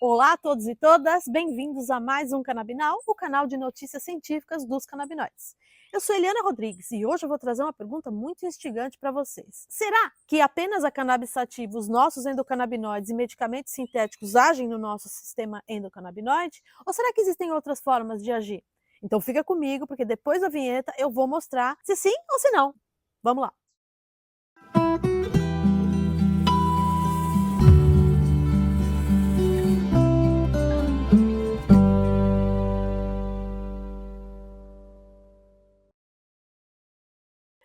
Olá a todos e todas, bem-vindos a mais um Canabinal, o canal de notícias científicas dos canabinoides. Eu sou Eliana Rodrigues e hoje eu vou trazer uma pergunta muito instigante para vocês. Será que apenas a cannabis sativa, os nossos endocannabinoides e medicamentos sintéticos agem no nosso sistema endocannabinoide? Ou será que existem outras formas de agir? Então fica comigo, porque depois da vinheta eu vou mostrar se sim ou se não. Vamos lá!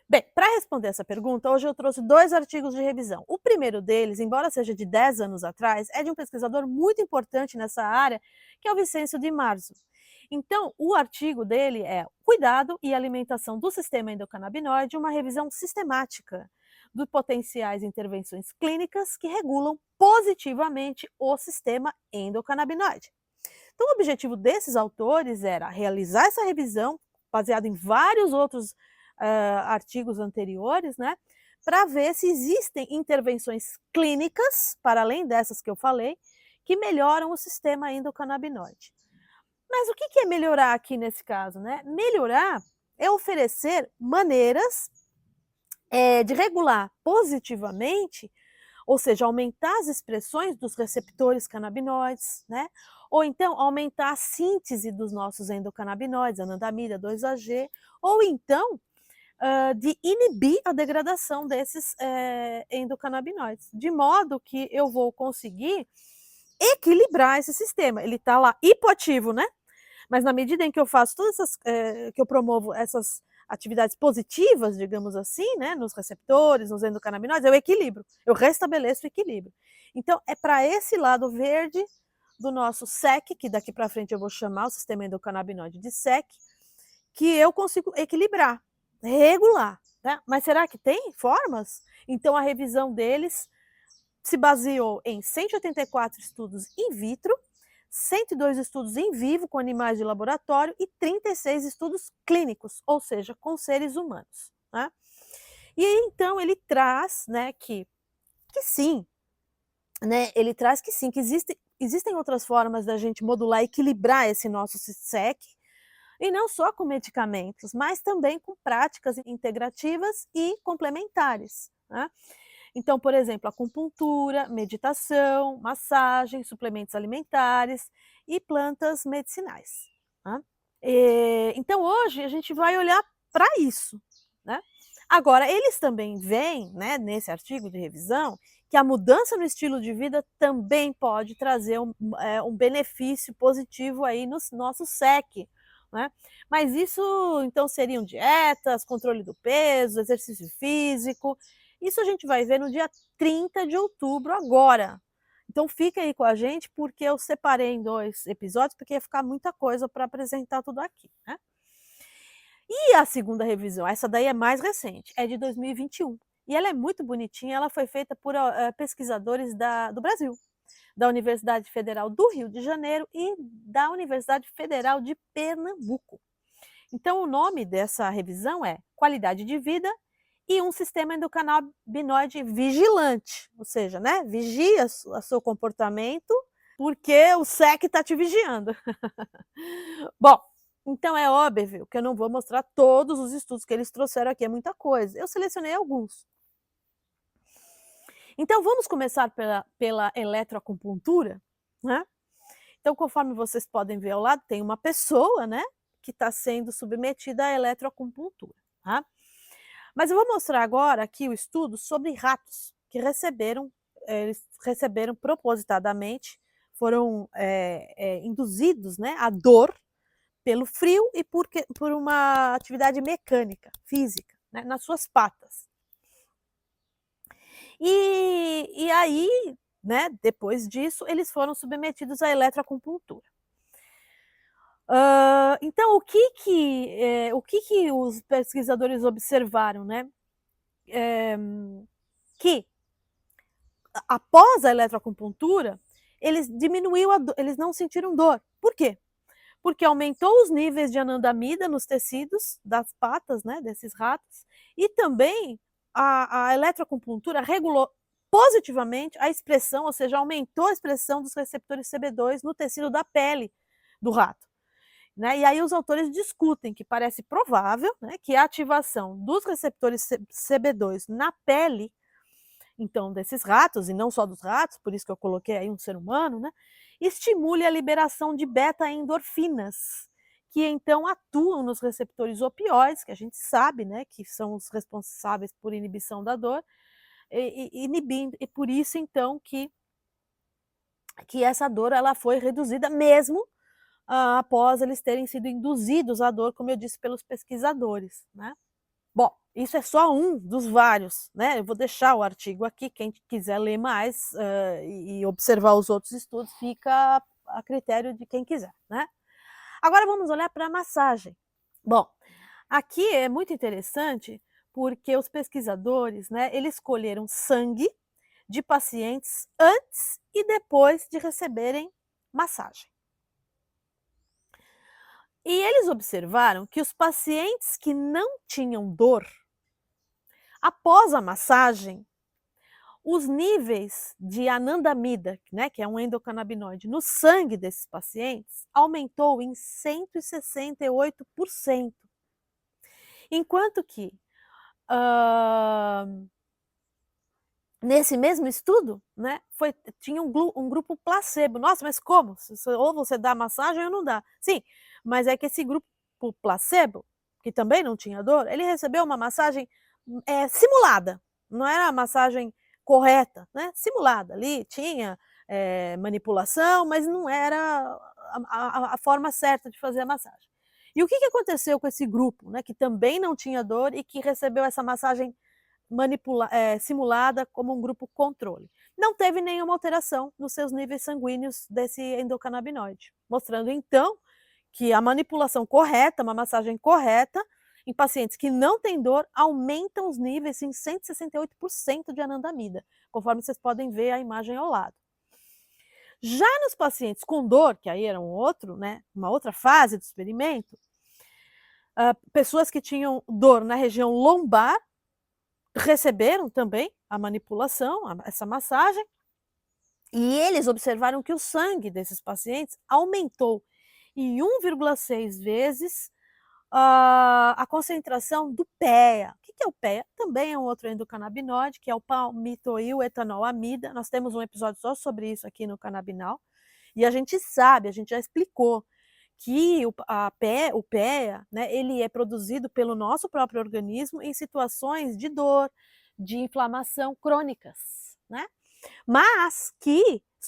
Bem, para responder essa pergunta, hoje eu trouxe 2 artigos de revisão. O primeiro deles, embora seja de 10 anos atrás, é de um pesquisador muito importante nessa área, que é o Vicêncio Di Marzo. Então, o artigo dele é Cuidado e Alimentação do Sistema Endocannabinoide, uma revisão sistemática de potenciais intervenções clínicas que regulam positivamente o sistema endocannabinoide. Então, o objetivo desses autores era realizar essa revisão, baseado em vários outros artigos anteriores, né, para ver se existem intervenções clínicas, para além dessas que eu falei, que melhoram o sistema endocannabinoide. Mas o que é melhorar aqui nesse caso, né? Melhorar é oferecer maneiras de regular positivamente, ou seja, aumentar as expressões dos receptores canabinoides, né? Ou então aumentar a síntese dos nossos endocannabinoides, anandamida, 2-AG, ou então de inibir a degradação desses endocannabinoides, de modo que eu vou conseguir equilibrar esse sistema. Ele está lá hipoativo, né? Mas na medida em que eu faço todas essas, que eu promovo essas atividades positivas, digamos assim, né, nos receptores, nos endocannabinoides, eu equilibro, eu restabeleço o equilíbrio. Então, é para esse lado verde do nosso SEC, que daqui para frente eu vou chamar o sistema endocannabinoide de SEC, que eu consigo equilibrar, regular, né? Mas será que tem formas? Então a revisão deles se baseou em 184 estudos in vitro, 102 estudos em vivo com animais de laboratório e 36 estudos clínicos, ou seja, com seres humanos, né? E então ele traz, né, que sim, né, ele traz que sim, que existem outras formas da gente modular, equilibrar esse nosso SEC, e não só com medicamentos, mas também com práticas integrativas e complementares, né? Então, por exemplo, acupuntura, meditação, massagem, suplementos alimentares e plantas medicinais, né? Então, hoje a gente vai olhar para isso, né? Agora, eles também veem, né, nesse artigo de revisão, que a mudança no estilo de vida também pode trazer um benefício positivo aí no nosso SEC, né? Mas isso, então, seriam dietas, controle do peso, exercício físico. Isso a gente vai ver no dia 30 de outubro agora. Então fica aí com a gente, porque eu separei em 2 episódios, porque ia ficar muita coisa para apresentar tudo aqui, né? E a segunda revisão, essa daí é mais recente, é de 2021. E ela é muito bonitinha, ela foi feita por pesquisadores do Brasil, da Universidade Federal do Rio de Janeiro e da Universidade Federal de Pernambuco. Então o nome dessa revisão é Qualidade de Vida e um sistema endocannabinoide vigilante, ou seja, né, vigia o seu comportamento, porque o SEC está te vigiando. Bom, então é óbvio que eu não vou mostrar todos os estudos que eles trouxeram aqui, é muita coisa. Eu selecionei alguns. Então vamos começar pela eletroacupuntura, né? Então, conforme vocês podem ver ao lado, tem uma pessoa, né, que está sendo submetida à eletroacupuntura, tá? Mas eu vou mostrar agora aqui o estudo sobre ratos que eles receberam propositadamente, foram induzidos, né, à dor pelo frio e por uma atividade mecânica, física, né, nas suas patas. E aí, né, depois disso, eles foram submetidos à eletroacupuntura. Então, o que os pesquisadores observaram, né? Que após a eletroacupuntura, eles eles não sentiram dor. Por quê? Porque aumentou os níveis de anandamida nos tecidos das patas, né, desses ratos, e também a eletroacupuntura regulou positivamente a expressão, ou seja, aumentou a expressão dos receptores CB2 no tecido da pele do rato. Né? E aí os autores discutem que parece provável, né, que a ativação dos receptores CB2 na pele, então, desses ratos, e não só dos ratos, por isso que eu coloquei aí um ser humano, né, estimule a liberação de beta-endorfinas, que então atuam nos receptores opioides, que a gente sabe, né, que são os responsáveis por inibição da dor, inibindo, e por isso então que essa dor ela foi reduzida mesmo após eles terem sido induzidos à dor, como eu disse, pelos pesquisadores, né? Bom, isso é só um dos vários, né? Eu vou deixar o artigo aqui, quem quiser ler mais e observar os outros estudos, fica a critério de quem quiser, né? Agora vamos olhar para a massagem. Bom, aqui é muito interessante porque os pesquisadores, né, eles escolheram sangue de pacientes antes e depois de receberem massagem. E eles observaram que os pacientes que não tinham dor, após a massagem, os níveis de anandamida, né, que é um endocannabinoide, no sangue desses pacientes, aumentou em 168%. Enquanto que, nesse mesmo estudo, né, tinha um grupo placebo. Nossa, mas como? Ou você dá massagem ou não dá. Sim, mas é que esse grupo placebo, que também não tinha dor, ele recebeu uma massagem simulada, não era a massagem correta, né? Simulada ali, tinha manipulação, mas não era a forma certa de fazer a massagem. E o que aconteceu com esse grupo, né, que também não tinha dor e que recebeu essa massagem simulada como um grupo controle? Não teve nenhuma alteração nos seus níveis sanguíneos desse endocannabinoide, mostrando então que a manipulação correta, uma massagem correta, em pacientes que não têm dor, aumentam os níveis em 168% de anandamida, conforme vocês podem ver a imagem ao lado. Já nos pacientes com dor, que aí era né, uma outra fase do experimento, pessoas que tinham dor na região lombar receberam também a manipulação, essa massagem, e eles observaram que o sangue desses pacientes aumentou em 1,6 vezes a concentração do PEA. O que é o PEA? Também é um outro endocannabinoide, que é o palmitoil-etanolamida. Nós temos um episódio só sobre isso aqui no Canabinal. E a gente sabe, a gente já explicou que o PEA, né, ele é produzido pelo nosso próprio organismo em situações de dor, de inflamação crônicas, né? Mas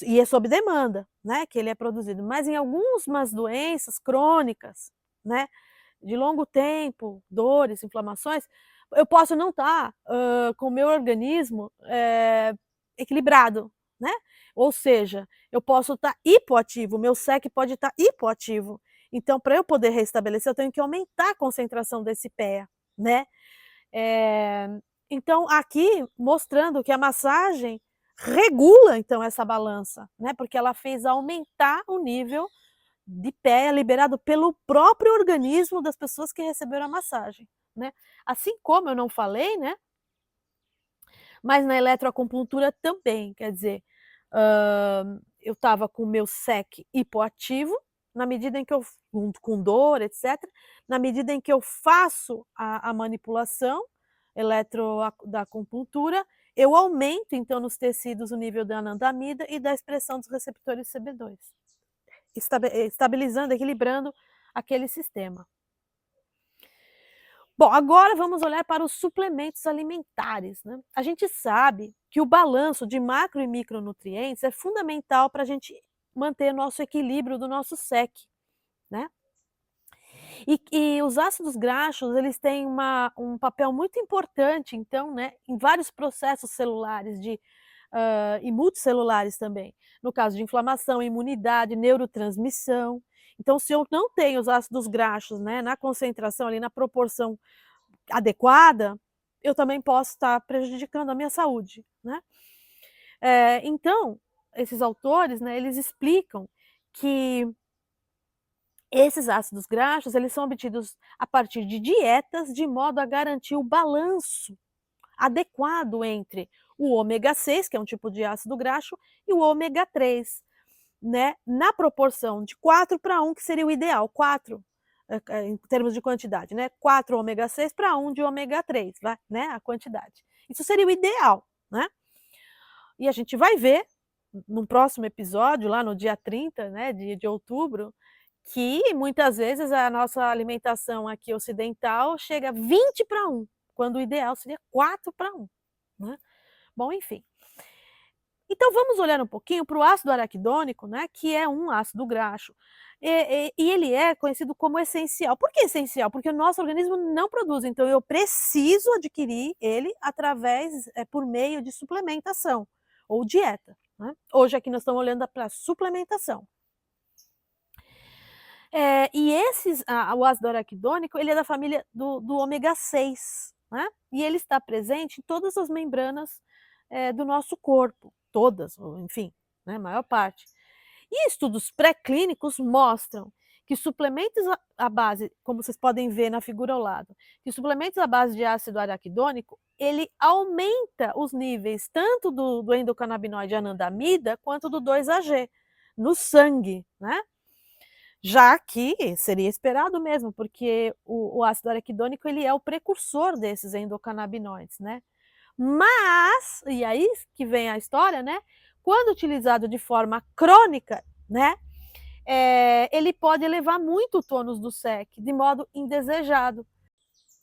e é sob demanda, né, que ele é produzido, mas em algumas doenças crônicas, né, de longo tempo, dores, inflamações, eu posso não estar com o meu organismo equilibrado, né? Ou seja, eu posso estar hipoativo, o meu SEC pode estar hipoativo. Então, para eu poder restabelecer, eu tenho que aumentar a concentração desse PEA, né? Então, aqui mostrando que a massagem regula então essa balança, né? Porque ela fez aumentar o nível de PEA liberado pelo próprio organismo das pessoas que receberam a massagem, né? Assim como eu não falei, né? Mas na eletroacupuntura também, quer dizer, eu estava com o meu SEC hipoativo, na medida em que eu, com dor, etc., na medida em que eu faço a manipulação da acupuntura, eu aumento, então, nos tecidos o nível da anandamida e da expressão dos receptores CB2, estabilizando, equilibrando aquele sistema. Bom, agora vamos olhar para os suplementos alimentares, né? A gente sabe que o balanço de macro e micronutrientes é fundamental para a gente manter nosso equilíbrio do nosso SEC, né? E os ácidos graxos, eles têm um papel muito importante, então, né, em vários processos celulares e multicelulares também. No caso de inflamação, imunidade, neurotransmissão. Então, se eu não tenho os ácidos graxos, né, na concentração ali, na proporção adequada, eu também posso estar prejudicando a minha saúde, né? Então, esses autores, né, eles explicam que esses ácidos graxos, eles são obtidos a partir de dietas, de modo a garantir o balanço adequado entre o ômega 6, que é um tipo de ácido graxo, e o ômega 3, né, na proporção de 4:1, que seria o ideal, 4, em termos de quantidade, né, 4 ômega 6 para 1 de ômega 3, vai, né, a quantidade. Isso seria o ideal, né. E a gente vai ver, num próximo episódio, lá no dia 30, né, de outubro, que muitas vezes a nossa alimentação aqui ocidental chega a 20:1, quando o ideal seria 4:1, né. Bom, enfim. Então vamos olhar um pouquinho para o ácido araquidônico, né, que é um ácido graxo, e ele é conhecido como essencial. Por que essencial? Porque o nosso organismo não produz, então eu preciso adquirir ele através, por meio de suplementação ou dieta, né. Hoje aqui nós estamos olhando para suplementação. E o ácido araquidônico, ele é da família do ômega 6, né, e ele está presente em todas as membranas, do nosso corpo, todas, ou enfim, né, a maior parte. E estudos pré-clínicos mostram que suplementos à base, como vocês podem ver na figura ao lado, que suplementos à base de ácido araquidônico, ele aumenta os níveis tanto do endocannabinoide anandamida quanto do 2-AG no sangue, né. Já que seria esperado mesmo, porque o ácido araquidônico ele é o precursor desses endocannabinoides, né. Mas, e aí que vem a história, né, quando utilizado de forma crônica, né, ele pode elevar muito o tônus do SEC, de modo indesejado.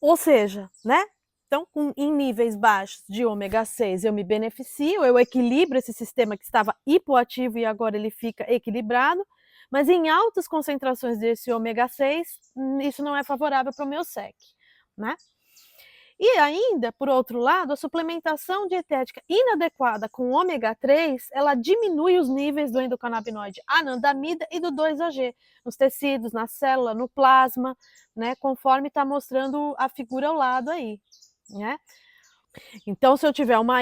Ou seja, né, então em níveis baixos de ômega 6 eu me beneficio, eu equilibro esse sistema que estava hipoativo e agora ele fica equilibrado, mas em altas concentrações desse ômega 6, isso não é favorável para o meu SEC, né. E ainda, por outro lado, a suplementação dietética inadequada com ômega 3, ela diminui os níveis do endocannabinoide anandamida e do 2-AG nos tecidos, na célula, no plasma, né, conforme está mostrando a figura ao lado aí, né. Então, se eu tiver uma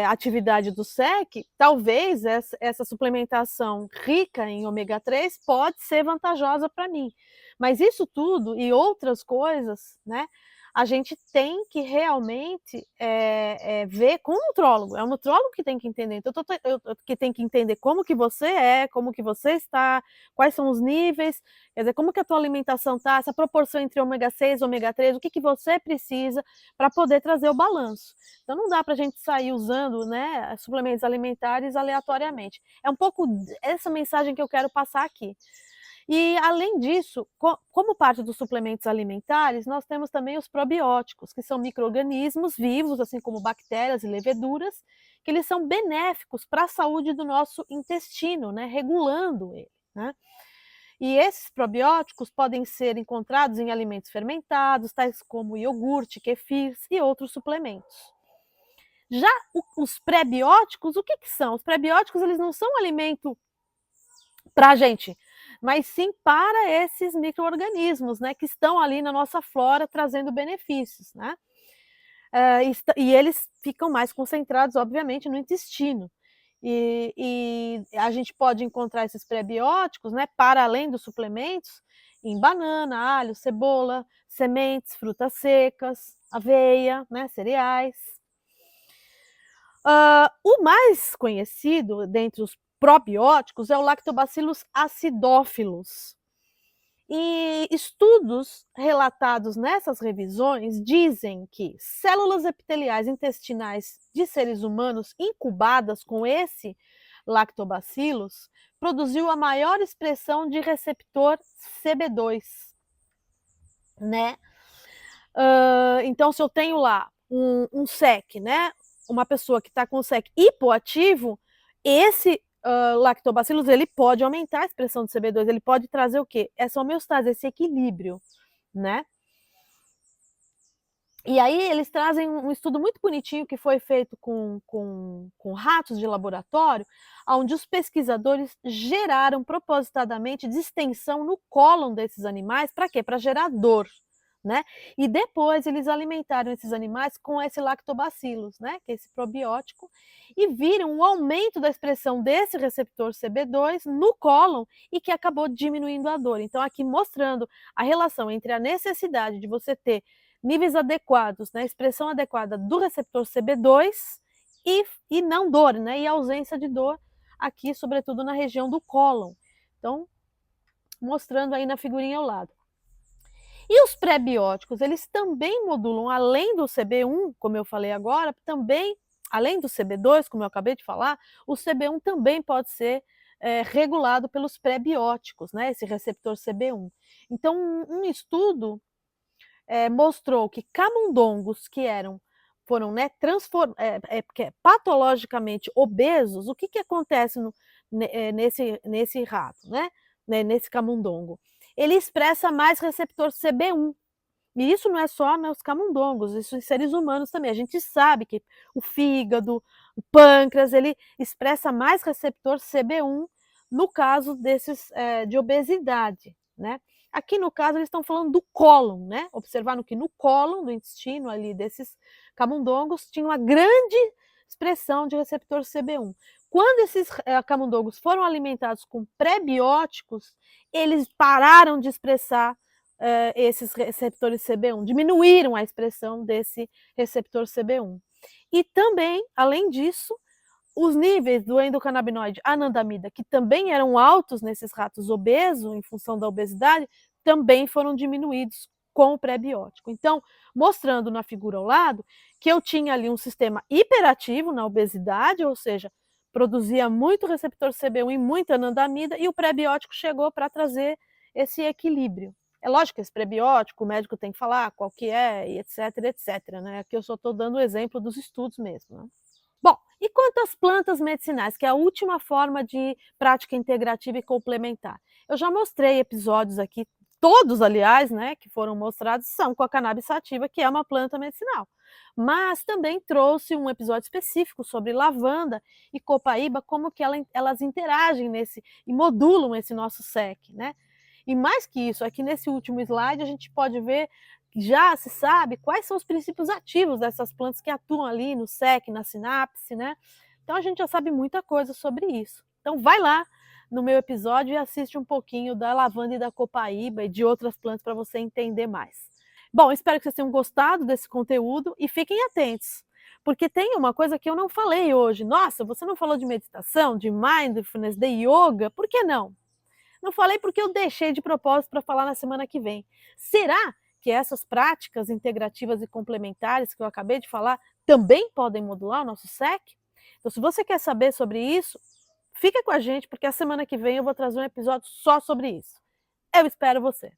atividade do SEC, talvez essa suplementação rica em ômega 3 pode ser vantajosa para mim. Mas isso tudo e outras coisas, né, a gente tem que realmente, ver com o nutrólogo, é o nutrólogo que tem que entender, então eu que tem que entender como que você é, como que você está, quais são os níveis, quer dizer, como que a tua alimentação está, essa proporção entre ômega 6 e ômega 3, o que que você precisa para poder trazer o balanço. Então não dá para a gente sair usando, né, suplementos alimentares aleatoriamente. É um pouco essa mensagem que eu quero passar aqui. E além disso, como parte dos suplementos alimentares, nós temos também os probióticos, que são micro-organismos vivos, assim como bactérias e leveduras, que eles são benéficos para a saúde do nosso intestino, né, regulando ele, né. E esses probióticos podem ser encontrados em alimentos fermentados, tais como iogurte, kefir e outros suplementos. Já os pré-bióticos, o que que são? Os pré-bióticos, eles não são alimento para a gente, mas sim para esses micro-organismos, né, que estão ali na nossa flora trazendo benefícios, né. E eles ficam mais concentrados, obviamente, no intestino. E a gente pode encontrar esses pré-bióticos, né, para além dos suplementos, em banana, alho, cebola, sementes, frutas secas, aveia, né, cereais. O mais conhecido dentre os probióticos é o Lactobacillus acidófilos. E estudos relatados nessas revisões dizem que células epiteliais intestinais de seres humanos incubadas com esse Lactobacillus produziu a maior expressão de receptor CB2, né. Então se eu tenho lá um SEC, né, uma pessoa que está com o SEC hipoativo, esse lactobacillus ele pode aumentar a expressão de CB2, ele pode trazer o quê? Essa homeostase, esse equilíbrio, né. E aí eles trazem um estudo muito bonitinho que foi feito com ratos de laboratório, onde os pesquisadores geraram propositadamente distensão no cólon desses animais, para quê? Para gerar dor, né. E depois eles alimentaram esses animais com esse lactobacillus, né, que é esse probiótico, e viram o aumento da expressão desse receptor CB2 no cólon e que acabou diminuindo a dor. Então aqui mostrando a relação entre a necessidade de você ter níveis adequados, né, expressão adequada do receptor CB2 e não dor, né, e ausência de dor aqui, sobretudo na região do cólon. Então, mostrando aí na figurinha ao lado. E os pré-bióticos, eles também modulam, além do CB1, como eu falei agora, também, além do CB2, como eu acabei de falar, o CB1 também pode ser regulado pelos pré-bióticos, né, esse receptor CB1. Então, um estudo mostrou que camundongos que foram, né, patologicamente obesos, o que acontece nesse rato, né, nesse camundongo? Ele expressa mais receptor CB1. E isso não é só nos camundongos, isso em seres humanos também. A gente sabe que o fígado, o pâncreas, ele expressa mais receptor CB1 no caso desses de obesidade, né? Aqui no caso eles estão falando do cólon, né? Observaram que no cólon, do intestino ali desses camundongos, tinha uma grande expressão de receptor CB1. Quando esses camundongos foram alimentados com pré-bióticos, eles pararam de expressar esses receptores CB1, diminuíram a expressão desse receptor CB1. E também, além disso, os níveis do endocannabinoide anandamida, que também eram altos nesses ratos obesos, em função da obesidade, também foram diminuídos com o pré-biótico. Então, mostrando na figura ao lado que eu tinha ali um sistema hiperativo na obesidade, ou seja, produzia muito receptor CB1 e muita anandamida, e o pré-biótico chegou para trazer esse equilíbrio. É lógico que esse prebiótico, o médico tem que falar qual que é, e etc, etc, né? Aqui eu só estou dando o exemplo dos estudos mesmo, né? Bom, e quanto às plantas medicinais, que é a última forma de prática integrativa e complementar? Eu já mostrei episódios aqui, todos, aliás, né, que foram mostrados, são com a cannabis sativa, que é uma planta medicinal. Mas também trouxe um episódio específico sobre lavanda e copaíba, como que elas interagem e modulam esse nosso SEC, né? E mais que isso, aqui nesse último slide a gente pode ver que já se sabe quais são os princípios ativos dessas plantas que atuam ali no SEC, na sinapse, né? Então a gente já sabe muita coisa sobre isso. Então vai lá no meu episódio e assiste um pouquinho da lavanda e da copaíba e de outras plantas para você entender mais. Bom, espero que vocês tenham gostado desse conteúdo e fiquem atentos, porque tem uma coisa que eu não falei hoje. Nossa, você não falou de meditação, de mindfulness, de yoga, por que não? Não falei porque eu deixei de propósito para falar na semana que vem. Será que essas práticas integrativas e complementares que eu acabei de falar também podem modular o nosso SEC? Então, se você quer saber sobre isso, fica com a gente, porque a semana que vem eu vou trazer um episódio só sobre isso. Eu espero você!